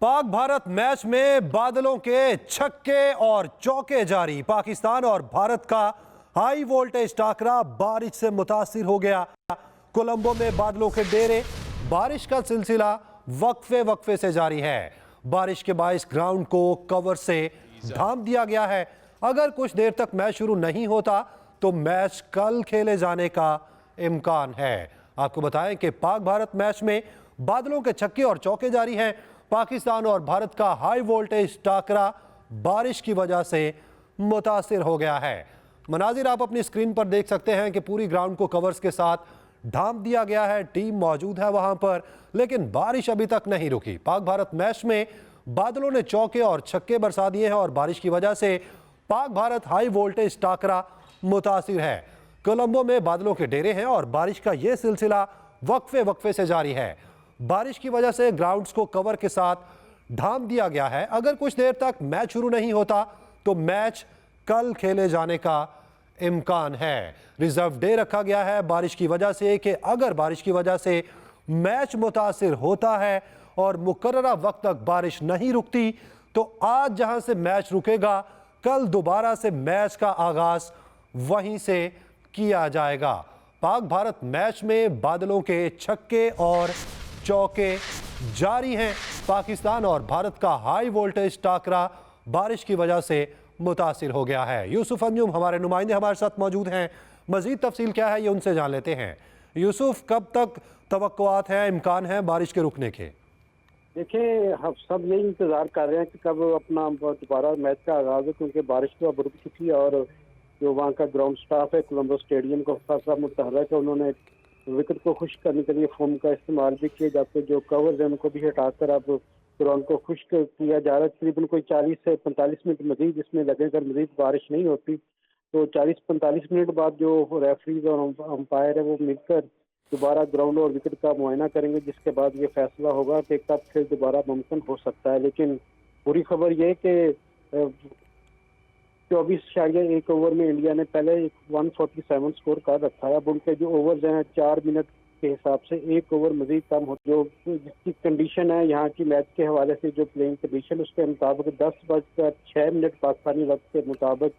Pak Bharat match में बादलों के छक्के और चौके जारी। पाकिस्तान और भारत का हाई वोल्टेज टाकरा बारिश से मुतासिर हो गया। कोलंबो में बादलों के डेरे, बारिश का सिलसिला वक्फे वक्फे से जारी है। बारिश के बाइस ग्राउंड को कवर से ढांप दिया गया है। अगर कुछ देर तक मैच शुरू नहीं होता तो मैच कल खेले जाने का इम्कान है। आपको बताएं कि पाक भारत मैच में बादलों के छक्के और चौके जारी हैं। पाकिस्तान और भारत का हाई वोल्टेज टाकरा बारिश की वजह से मुतासिर हो गया है। मनाजिर आप अपनी स्क्रीन पर देख सकते हैं कि पूरी ग्राउंड को कवर्स के साथ ढांप दिया गया है। टीम मौजूद है वहां पर, लेकिन बारिश अभी तक नहीं रुकी। पाक भारत मैच में बादलों ने चौके और छक्के बरसा दिए हैं और बारिश की वजह से पाक भारत हाई वोल्टेज टाकरा मुतासिर है। कोलंबो में बादलों के डेरे हैं और बारिश का यह सिलसिला वक्फे वक्फे से जारी है। बारिश की वजह से ग्राउंड्स को कवर के साथ ढांप दिया गया है। अगर कुछ देर तक मैच शुरू नहीं होता तो मैच कल खेले जाने का इम्कान है। रिजर्व डे रखा गया है बारिश की वजह से कि अगर बारिश की वजह से मैच मुतासिर होता है और मुकर्ररा वक्त तक बारिश नहीं रुकती तो आज जहां से मैच रुकेगा कल दोबारा से मैच का आगाज वहीं से किया जाएगा। पाक भारत मैच में बादलों के छक्के और चौके जारी हैं। पाकिस्तान और भारत का हाई वोल्टेज टाकरा बारिश की वजह से मुतासिर हो गया है। यूसुफ अंजुम हमारे नुमाइंदे हमारे साथ मौजूद हैं। मजीद तफसील क्या है ये उनसे जान लेते हैं। यूसुफ, कब तक तवक्कुआत हैं, इम्कान है बारिश के रुकने के? देखिए, हम सब यही इंतजार कर रहे हैं कि कब अपना दोबारा मैच का आगाज हो, क्योंकि बारिश तो अब रुक चुकी है और जो वहाँ का ग्राउंड स्टाफ है कोलंबो स्टेडियम को खासा मुतहर्रिक है। उन्होंने विकेट को खुश्क करने के लिए फोम का इस्तेमाल भी किया, जबकि जो कवर्स है उनको भी हटाकर अब ग्राउंड को खुश्क किया जा रहा है। तकरीबन कोई 40 से 45 मिनट मजीद इसमें लगेगा। मजीद बारिश नहीं होती तो 40-45 मिनट बाद जो रेफरीज और अंपायर है वो मिलकर दोबारा ग्राउंड और विकेट का मुआयना करेंगे, जिसके बाद ये फैसला होगा कि कब फिर दोबारा मुमकिन हो सकता है। लेकिन बुरी खबर ये कि 24.1 ओवर में इंडिया ने पहले 147 स्कोर कर रखा है। अब उनके जो ओवर्स हैं 4 मिनट के हिसाब से 1 ओवर मजीद कम हो, जो जिसकी कंडीशन है यहाँ की मैच के हवाले से जो प्लेइंग कंडीशन उसके मुताबिक 10:06 पाकिस्तानी वक्त के मुताबिक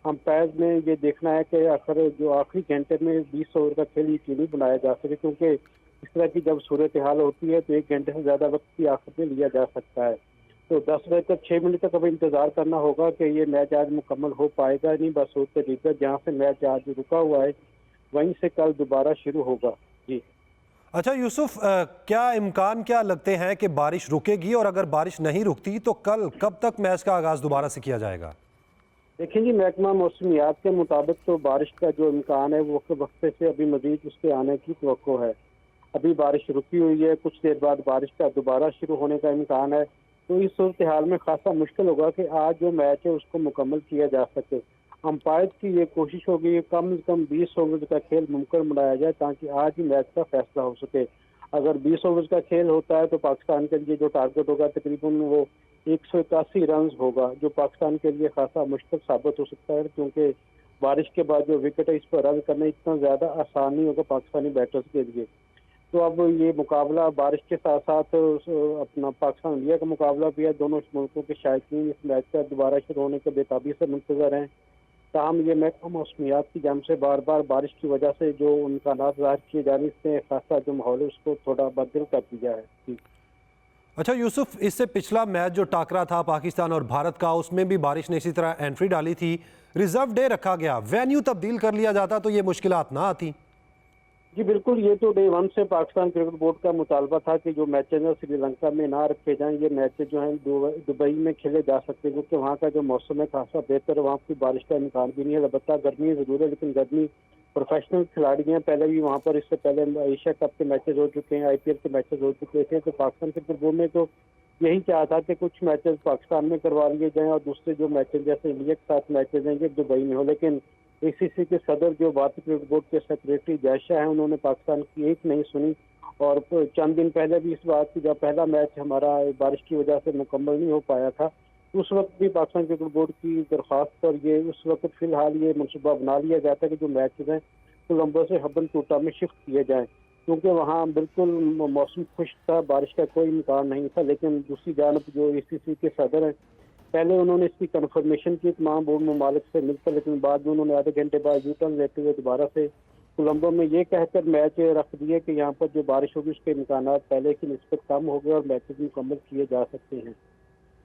अंपायर ने ये देखना है कि आखिर जो आखिरी घंटे में 20 ओवर का खेल यकीनी बनाया जा सके, क्योंकि इस तरह की जब सूरत हाल होती है तो 1 घंटे से ज़्यादा वक्त की आखिर में लिया जा सकता है। तो 10 बजे तक 6 मिनट तक अब इंतजार करना होगा कि ये मैच आज मुकम्मल हो पाएगा नहीं। बस होते तरीका जहाँ से मैच आज रुका हुआ है वहीं से कल दोबारा शुरू होगा। जी अच्छा यूसुफ, क्या इम्कान क्या लगते हैं कि बारिश रुकेगी, और अगर बारिश नहीं रुकती तो कल कब तक मैच का आगाज दोबारा से किया जाएगा? देखिए जी, महकमा मौसमियात के मुताबिक तो बारिश का जो इम्कान है वो वक्फे से अभी मजीद उसके आने की तवक्को है। अभी बारिश रुकी हुई है, कुछ देर बाद बारिश का दोबारा शुरू होने का इम्कान है। तो इस सूरत हाल में खासा मुश्किल होगा कि आज जो मैच है उसको मुकम्मल किया जा सके। अंपायर की ये कोशिश होगी कि कम से कम 20 ओवर का खेल मुमकिन बनाया जाए ताकि आज ही मैच का फैसला हो सके। अगर 20 ओवर का खेल होता है तो पाकिस्तान के लिए जो टारगेट होगा तकरीबन वो 181 रन होगा, जो पाकिस्तान के लिए खासा मुश्किल साबित हो सकता है, क्योंकि बारिश के बाद जो विकेट है इस पर रन करना इतना ज़्यादा आसान नहीं होगा पाकिस्तानी बैटर्स के लिए। तो अब ये मुकाबला बारिश के साथ साथ अपना पाकिस्तान इंडिया का मुकाबला भी है। दोनों मुल्कों के शायकीन इस मैच का दोबारा शुरू होने के बेताबी से मुंतजर हैं। ताहम ये महकमा मौसमियात की जानिब से बार बार बारिश की वजह से जो उनका ज़ाहिर किए जाने से खासा जो माहौल है उसको थोड़ा बदल कर दिया है। अच्छा यूसुफ, इससे पिछला मैच जो टाकरा था पाकिस्तान और भारत का, उसमें भी बारिश ने इसी तरह एंट्री डाली थी। रिजर्व डे रखा गया, वेन्यू तब्दील कर लिया जाता तो ये मुश्किलात ना आती? जी बिल्कुल, ये तो डे 1 से पाकिस्तान क्रिकेट बोर्ड का मुतालबा था कि जो मैचेज हैं श्रीलंका में ना रखे जाएं। ये मैचेज जो हैं दुबई में खेले जा सकते हैं, क्योंकि वहाँ का जो मौसम है खासा बेहतर है, वहाँ की बारिश का इम्कान भी नहीं है। अलबत्ता गर्मी ज़रूर है, लेकिन गर्मी प्रोफेशनल खिलाड़ी हैं, पहले भी वहाँ पर इससे पहले एशिया कप के मैचेज हो चुके हैं, IPL के मैचेज हो चुके थे। तो पाकिस्तान क्रिकेट बोर्ड ने तो यही चाहा था कि कुछ मैचेज पाकिस्तान में करवा लिए जाएँ और दूसरे जो मैचेज जैसे इंडिया के साथ मैचेज हैं ये दुबई में हो। लेकिन ACC के सदर जो भारतीय क्रिकेट बोर्ड के सेक्रेटरी जय शाह हैं, उन्होंने पाकिस्तान की एक नहीं सुनी और चंद दिन पहले भी इस बात की, जब पहला मैच हमारा बारिश की वजह से मुकम्मल नहीं हो पाया था, उस वक्त भी पाकिस्तान क्रिकेट बोर्ड की दरख्वास्त पर ये उस वक्त फिलहाल ये मनसूबा बना लिया गया था कि जो मैचेज हैं कोलंबो से हबन टूटा में शिफ्ट किए जाएँ। क्योंकि वहाँ बिल्कुल मौसम खुश था, बारिश का कोई इम्कान नहीं था। लेकिन दूसरी जानब जो ACC के सदर हैं, पहले उन्होंने इसकी कन्फर्मेशन की तमाम बोर्ड ममालिक से मिलकर, लेकिन बाद में उन्होंने आधे घंटे बाद यूटर्न लेते हुए दोबारा से कोलंबो में ये कहकर मैच रख दिए कि यहाँ पर जो बारिश होगी उसके इम्कान पहले की निस्बत कम हो गए और मैचेज मुकम्मल किए जा सकते हैं।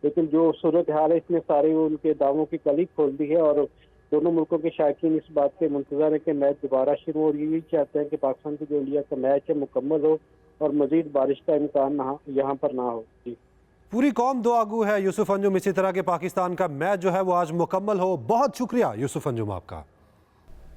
लेकिन जो सूरत हाल है इसने सारे उनके दावों की कली खोल दी है और दोनों मुल्कों के शायकीन इस बात के मुंतज़र है कि मैच दोबारा शुरू हो। यही चाहते हैं कि पाकिस्तान की जो इंडिया का मैच है मुकम्मल हो और मजीद बारिश का इम्कान यहाँ पर ना हो। जी, पूरी कौम दुआगू है यूसुफ अंजुम, इसी तरह के पाकिस्तान का मैच जो है वो आज मुकम्मल हो। बहुत शुक्रिया यूसुफ अंजुम आपका।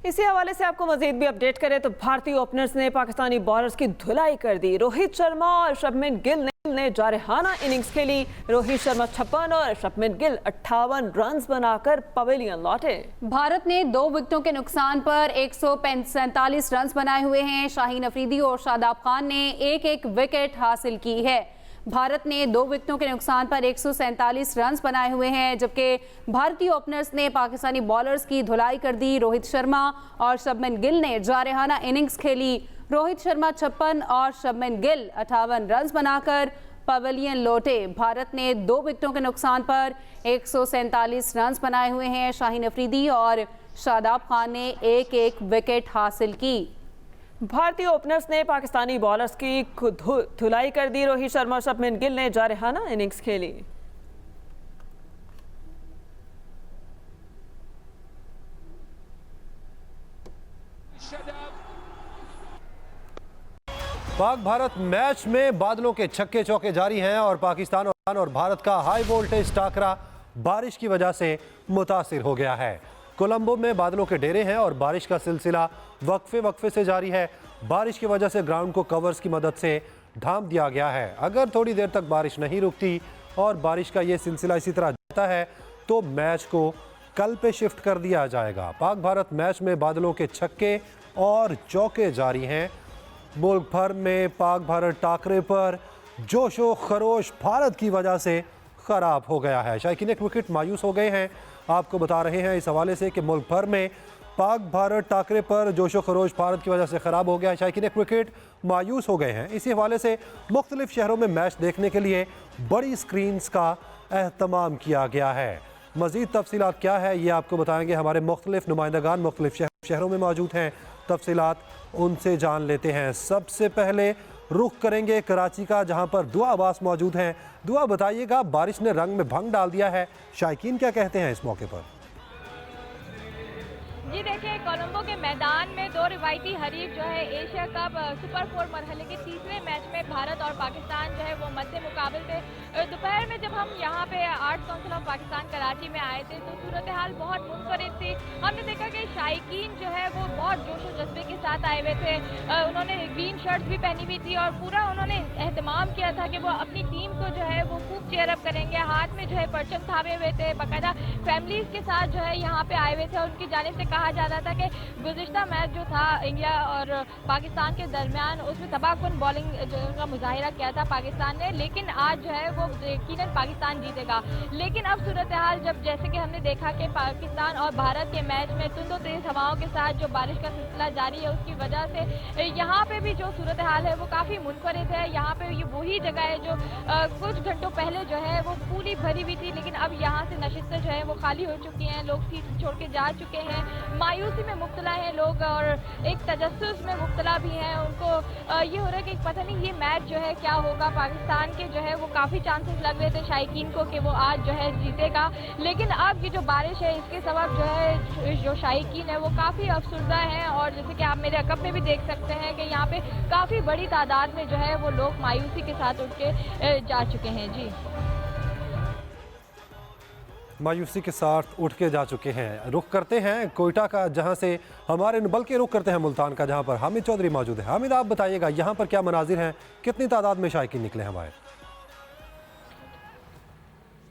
इसी हवाले से आपको मजीद भी अपडेट करें तो भारतीय ओपनर्स ने पाकिस्तानी बॉलर्स की धुलाई कर दी। रोहित शर्मा और शुभमन गिल ने जारहाना इनिंग्स खेली। रोहित शर्मा 56 और शुभमन गिल 58 रन्स बनाकर पवेलियन लौटे। भारत ने 2 विकेटों के नुकसान पर 147 रन्स बनाए हुए हैं। शाहीन अफरीदी और शादाब खान ने एक विकेट हासिल की है। भारत ने 2 विकेटों के नुकसान पर 147 रन्स बनाए हुए हैं, जबकि भारतीय ओपनर्स ने पाकिस्तानी बॉलर्स की धुलाई कर दी। रोहित शर्मा और शुभमन गिल ने जारहाना इनिंग्स खेली। रोहित शर्मा 56 और शुभमन गिल 58 रन्स बनाकर पवेलियन लौटे। भारत ने 2 विकेटों के नुकसान पर 147 रन्स बनाए हुए हैं। शाहीन अफरीदी और शादाब खान ने एक विकेट हासिल की। भारतीय ओपनर्स ने पाकिस्तानी बॉलर्स की धुलाई कर दी। रोहित शर्मा और शुभमन गिल ने जारहाना इनिंग्स खेली। पाक भारत मैच में बादलों के छक्के चौके जारी हैं और पाकिस्तान और भारत का हाई वोल्टेज टाकरा बारिश की वजह से मुतासिर हो गया है। कोलंबो में बादलों के डेरे हैं और बारिश का सिलसिला वक्फे से जारी है। बारिश की वजह से ग्राउंड को कवर्स की मदद से ढांप दिया गया है। अगर थोड़ी देर तक बारिश नहीं रुकती और बारिश का ये सिलसिला इसी तरह जाता है तो मैच को कल पे शिफ्ट कर दिया जाएगा। पाक भारत मैच में बादलों के छक्के और चौके जारी हैं। मुल्क भर में पाक भारत टाकरे पर जोशो खरोश भारत की वजह से ख़राब हो गया है। शायकीन एक विकेट मायूस हो गए हैं। आपको बता रहे हैं इस हवाले से कि मुल्क भर में पाक भारत टाकरे पर जोशो खरोश भारत की वजह से ख़राब हो गया है। शायकीन एक विकेट मायूस हो गए हैं। इसी हवाले से मुख्तलिफ शहरों में मैच देखने के लिए बड़ी स्क्रीन्स का एहतमाम किया गया है। मज़ीद तफसीलात क्या है ये आपको बताएंगे हमारे मुख्तलिफ नुमाइंदगान मुख्तलिफ शहरों में मौजूद हैं। तफसीलात उनसे जान लेते हैं। सबसे पहले रुख करेंगे कराची का, जहां पर दुआ अब्बास मौजूद हैं। दुआ बताइएगा, बारिश ने रंग में भंग डाल दिया है, शायकीन क्या कहते हैं इस मौके पर? जी देखिए, कोलंबो के मैदान में 2 रिवायती हरीफ जो है एशिया कप सुपर 4 मरहले के तीसरे मैच में भारत और पाकिस्तान जो है वो मद्दे मुकाबल थे। दोपहर में जब हम यहाँ पे art council of Pakistan Karachi में आए थे तो सूरत हाल बहुत मुनफरिद थी। हमने देखा कि शायकीन जो है वो बहुत जोश और जज्बे के साथ आए हुए थे। उन्होंने ग्रीन शर्ट्स भी पहनी हुई थी और पूरा उन्होंने एहतमाम किया था कि वो अपनी टीम को जो है वो खूब चेयर अप करेंगे। हाथ में जो है परचम थामे हुए थे, बाकायदा फैमिलीज के साथ जो है यहाँ पे आए हुए थे और उनकी जानिब से कहा जा रहा था कि गुज़िश्ता मैच जो था इंडिया और पाकिस्तान के दरमियान उसमें तबाहकुन बॉलिंग का मुजाहिरा किया था पाकिस्तान ने, लेकिन आज जो है वो यकीनन पाकिस्तान जीतेगा। लेकिन अब सूरत हाल जब जैसे कि हमने देखा कि पाकिस्तान और भारत के मैच में तुंदो तेज हवाओं के साथ जो बारिश का सिलसिला जारी है उसकी वजह से यहाँ पे भी जो सूरत हाल है वो काफ़ी मुनफरिद है। यहाँ पे ये वही जगह है जो कुछ घंटों पहले जो है वो पूरी भरी हुई थी, लेकिन अब यहाँ से नशिस्तें जो है वो खाली हो चुकी हैं। लोग सीट छोड़ के जा चुके हैं, मायूसी में मुब्तला हैं लोग और एक तजस्सुस में मुब्तला भी हैं। उनको ये हो रहा है कि पता नहीं ये मैच जो है क्या होगा। पाकिस्तान के जो है वो काफ़ी चांसेस लग रहे थे शायकीन को कि वो आज जो है जीतेगा, लेकिन अब ये जो बारिश है इसके सबब जो है जो शायकीन है वो काफ़ी अफसरदा हैं और जैसे कि आप मेरे अकब में भी देख सकते हैं कि यहाँ पे काफ़ी बड़ी तादाद में जो है वो लोग मायूसी के साथ उठ के जा चुके हैं। जी, मायूसी के साथ उठ के जा चुके हैं। रुख करते हैं कोयटा का, जहां से हमारे बल्कि रुख करते हैं मुल्तान का, जहां पर हामिद चौधरी मौजूद है। हामिद, आप बताइएगा यहाँ पर क्या मनाजिर हैं, कितनी तादाद में शायकीन निकले हमारे?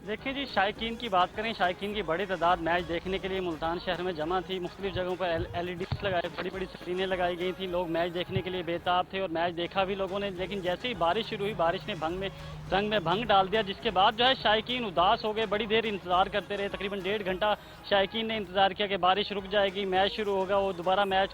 देखें जी, शायकीन की बात करें, शायकीन की बड़ी तादाद मैच देखने के लिए मुल्तान शहर में जमा थी। मुख्तलिफ जगहों पर LED लगाए, बड़ी बड़ी स्क्रीनें लगाई गई थी। लोग मैच देखने के लिए बेताब थे और मैच देखा भी लोगों ने। लेकिन जैसे ही बारिश शुरू हुई, बारिश ने रंग में भंग डाल दिया, जिसके बाद जो है शायकीन उदास हो गए। बड़ी देर इंतजार करते रहे, तकरीबन 1.5 घंटा शायकीन ने इंतजार किया कि बारिश रुक जाएगी, मैच शुरू होगा, वो दोबारा मैच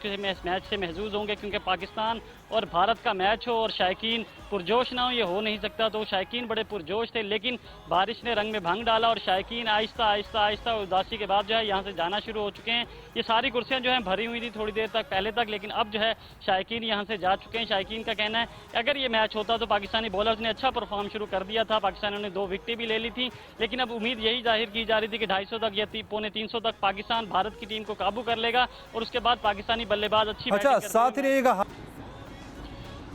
से महजूज होंगे। क्योंकि पाकिस्तान और भारत का मैच हो और शायकीन पुरजोश ना हो, ये हो नहीं सकता। तो शायकीन बड़े पुरजोश थे, लेकिन बारिश ने रंग में भंग डाला और शायकीन आहिस्ता आहिस्ता आहिस्ता उदासी के बाद जो है यहाँ से जाना शुरू हो चुके हैं। ये सारी कुर्सियाँ जो हैं भरी हुई थी थोड़ी देर तक पहले तक, लेकिन अब जो है शायकीन यहाँ से जा चुके हैं। शायकीन का कहना है अगर ये मैच होता तो पाकिस्तानी बॉलर्स ने अच्छा परफॉर्म शुरू कर दिया था। पाकिस्तानियों ने 2 विकेटें भी ले ली थी, लेकिन अब उम्मीद यही जाहिर की जा रही थी कि 250 तक या 250 तक पाकिस्तान भारत की टीम को काबू कर लेगा और उसके बाद पाकिस्तानी बल्लेबाज अच्छी अच्छा, साथ ही रहिएगा।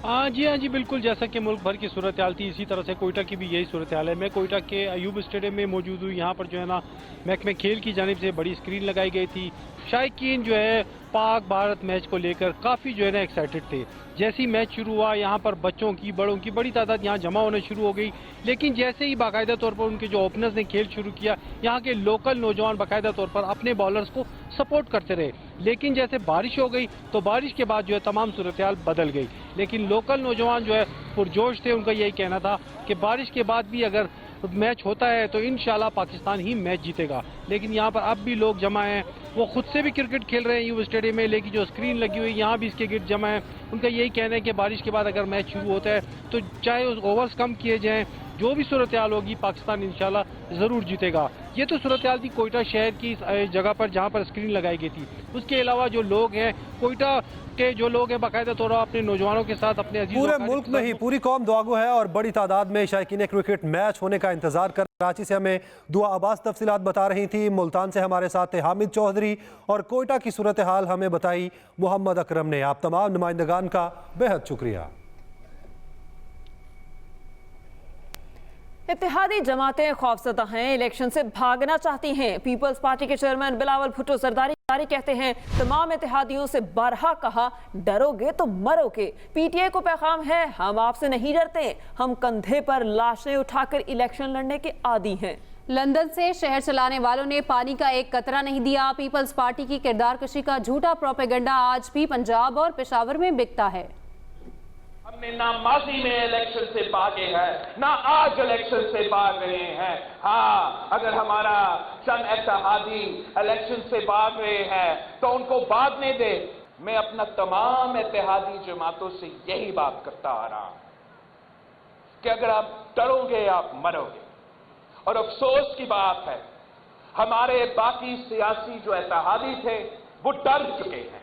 हाँ जी बिल्कुल, जैसा कि मुल्क भर की सूरत हाल थी, इसी तरह से कोयटा की भी यही सूरत हाल है। मैं कोयटा के अयूब स्टेडियम में मौजूद हूँ। यहाँ पर जो है ना महकमे खेल की जानिब से बड़ी स्क्रीन लगाई गई थी। शायकीन जो है पाक भारत मैच को लेकर काफ़ी जो है ना एक्साइटेड थे। जैसे ही मैच शुरू हुआ, यहाँ पर बच्चों की बड़ों की बड़ी तादाद यहाँ जमा होने शुरू हो गई। लेकिन जैसे ही बाकायदा तौर पर उनके जो ओपनर्स ने खेल शुरू किया, यहाँ के लोकल नौजवान बाकायदा तौर पर अपने बॉलर्स को सपोर्ट करते रहे। लेकिन जैसे बारिश हो गई तो बारिश के बाद जो है तमाम सूरत हाल बदल गई। लेकिन लोकल नौजवान जो है पुरजोश थे, उनका यही कहना था कि बारिश के बाद भी अगर मैच होता है तो इंशाल्लाह पाकिस्तान ही मैच जीतेगा। लेकिन यहाँ पर अब भी लोग जमा हैं, वो खुद से भी क्रिकेट खेल रहे हैं यूब स्टेडियम में, लेकिन जो स्क्रीन लगी हुई यहाँ भी इसके गिर्द जमा है। उनका यही कहना है कि बारिश के बाद अगर मैच शुरू होता है तो चाहे उस ओवर्स कम किए जाएँ, जो भी सूरत हाल होगी पाकिस्तान इंशाल्लाह ज़रूर जीतेगा। ये तो सूरत हाल थी कोयटा शहर की जगह पर जहाँ पर स्क्रीन लगाई गई थी। उसके अलावा जो लोग हैं कोयटा के, जो लोग हैं बाकायदा तौर पर अपने नौजवानों के साथ, अपने पूरे मुल्क में ही पूरी कौम दुआगो है और बड़ी तादाद में शायकीन क्रिकेट मैच होने का इंतजार कर। कराची से हमें दुआ अब्बास तफसीलात बता रही थी, मुल्तान से हमारे साथ थे हामिद चौधरी और कोयटा की सूरत हाल हमें बताई मोहम्मद अकरम ने। आप तमाम नुमाइंदगान का बेहद शुक्रिया। इत्तेहादी जमातें खौफजदा हैं, इलेक्शन से भागना चाहती हैं। पीपल्स पार्टी के चेयरमैन बिलावल भुट्टो जरदारी कहते हैं तमाम इत्तेहादियों से बारहा कहा डरोगे तो मरोगे। पीटीआई को पैगाम है हम आपसे नहीं डरते, हम कंधे पर लाशें उठाकर इलेक्शन लड़ने के आदी हैं। लंदन से शहर चलाने वालों ने पानी का एक कतरा नहीं दिया। पीपल्स पार्टी की किरदार कशी का झूठा प्रोपेगेंडा आज भी पंजाब और पेशावर में बिकता है। हमने ना माजी में इलेक्शन से भागे हैं, ना आज इलेक्शन से भाग रहे हैं। हाँ, अगर हमारा चंद इत्तेहादी इलेक्शन से भाग रहे हैं तो उनको भागने दे। मैं अपना तमाम इत्तेहादी जमातों से यही बात करता आ रहा हूं कि अगर आप डरोगे आप मरोगे। और अफसोस की बात है हमारे बाकी सियासी जो इत्तेहादी थे वो डर चुके हैं,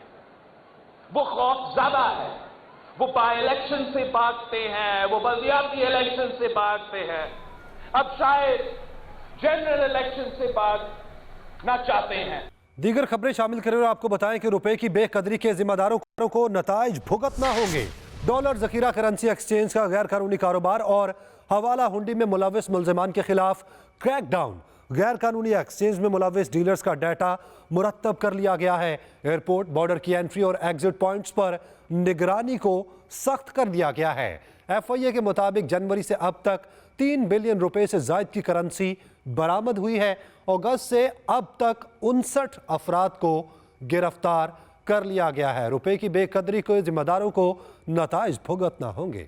वो खौफज़दा है, वो बाय इलेक्शन से भागते हैं, वो बल्दियाती इलेक्शन से भागते हैं, अब शायद जनरल इलेक्शन से भागना चाहते हैं। दीगर खबरें शामिल करें और आपको बताएं कि रुपए की बेकदरी के जिम्मेदारों को नताइज भुगतना होंगे। डॉलर जखीरा करेंसी एक्सचेंज का गैर कानूनी कारोबार और हवाला हुंडी में मुलविस मुल्जिमान के खिलाफ क्रैकडाउन। गैर कानूनी एक्सचेंज में मुलविस डीलर्स का डाटा मुरत्तब कर लिया गया है। एयरपोर्ट, बॉर्डर की एंट्री और एग्जिट पॉइंट्स पर निगरानी को सख्त कर दिया गया है। FIA के मुताबिक जनवरी से अब तक 3 बिलियन रुपए से जायद की करेंसी बरामद हुई है। अगस्त से अब तक 59 अफराद को गिरफ्तार कर लिया गया है। रुपए की बेकदरी के जिम्मेदारों को नताइज भुगतना होंगे।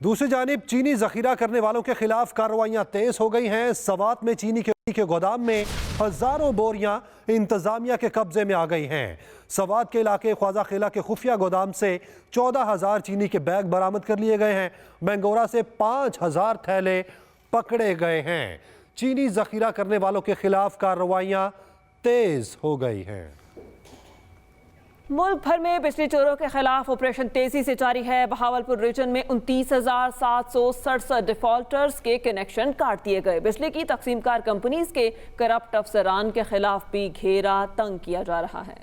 दूसरी जानिब चीनी जखीरा करने वालों के खिलाफ कार्रवाइयां तेज हो गई हैं। सवात में चीनी के गोदाम में हजारों बोरियां इंतजामिया के कब्जे में आ गई हैं। सवात के इलाके ख्वाजा खेला के खुफिया गोदाम से 14,000 चीनी के बैग बरामद कर लिए गए हैं। मैंगोरा से 5,000 थैले पकड़े गए हैं। चीनी जखीरा करने वालों के खिलाफ कार्रवाइयां तेज हो गई हैं। मुल्क भर में बिजली चोरों के खिलाफ ऑपरेशन तेजी से जारी है। बहावलपुर रीजन में 29,767 डिफॉल्टर्स के कनेक्शन काट दिए गए। बिजली की तकसीमकार कंपनीज के करप्ट अफसरान के खिलाफ भी घेरा तंग किया जा रहा है।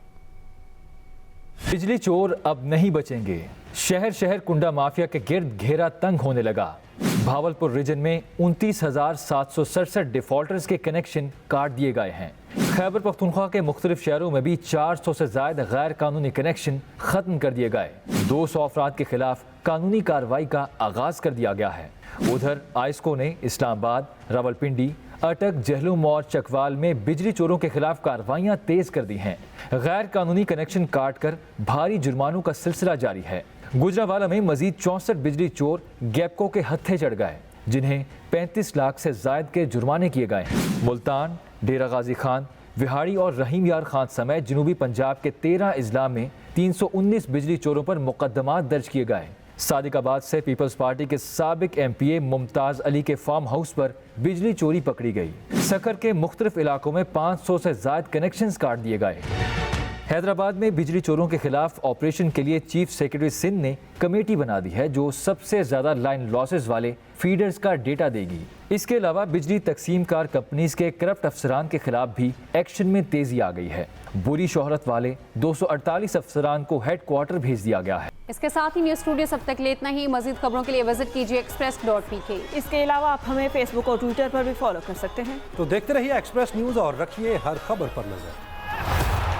बिजली चोर अब नहीं बचेंगे। शहर शहर कुंडा माफिया के गिर्द घेरा तंग होने लगा। भावलपुर रीजन में 29,767 डिफॉल्टर्स के कनेक्शन काट दिए गए हैं। खैबर पख्तूनख्वा के मुख्तलिफ शहरों में भी 400 से ज्यादा गैर कानूनी कनेक्शन खत्म कर दिए गए। 200 अफराद के खिलाफ कानूनी कार्रवाई का आगाज कर दिया गया है। उधर आइस्को ने इस्लामाबाद, रावलपिंडी, अटक, जहलुम और चकवाल में बिजली चोरों के खिलाफ कार्रवाइयां तेज कर दी हैं। गैर कानूनी कनेक्शन काट कर भारी जुर्मानों का सिलसिला जारी है। गुजरांवाला में मजीद 64 बिजली चोर गैपको के हत्थे चढ़ गए, जिन्हें 35 लाख से जायद के जुर्माने किए गए हैं। मुल्तान, डेरा गाजी खान, विहाड़ी और रहीम यार खान समेत जनूबी पंजाब के 13 अजला में 319 बिजली चोरों पर मुकदमात दर्ज किए गए। सादिकाबाद से पीपल्स पार्टी के साबिक एमपीए मुमताज अली के फार्म हाउस पर बिजली चोरी पकड़ी गई। सखर के मुख्तलिफ इलाकों में 500 से जायद कनेक्शंस काट दिए गए। हैदराबाद में बिजली चोरों के खिलाफ ऑपरेशन के लिए चीफ सेक्रेटरी सिंध ने कमेटी बना दी है, जो सबसे ज्यादा लाइन लॉसेस वाले फीडर्स का डेटा देगी। इसके अलावा बिजली तकसीमकार कंपनीज के करप्ट अफसरान के खिलाफ भी एक्शन में तेजी आ गई है। बुरी शोहरत वाले 248 अफसरान को हेडक्वार्टर भेज दिया गया है। इसके साथ ही न्यूज़ स्टूडियो सब तक ले इतना ही। मजीद खबरों के लिए विजिट कीजिए express.pk। इसके अलावा आप हमें फेसबुक और ट्विटर पर भी फॉलो कर सकते हैं। तो देखते रहिए एक्सप्रेस न्यूज और रखिए हर खबर पर नजर।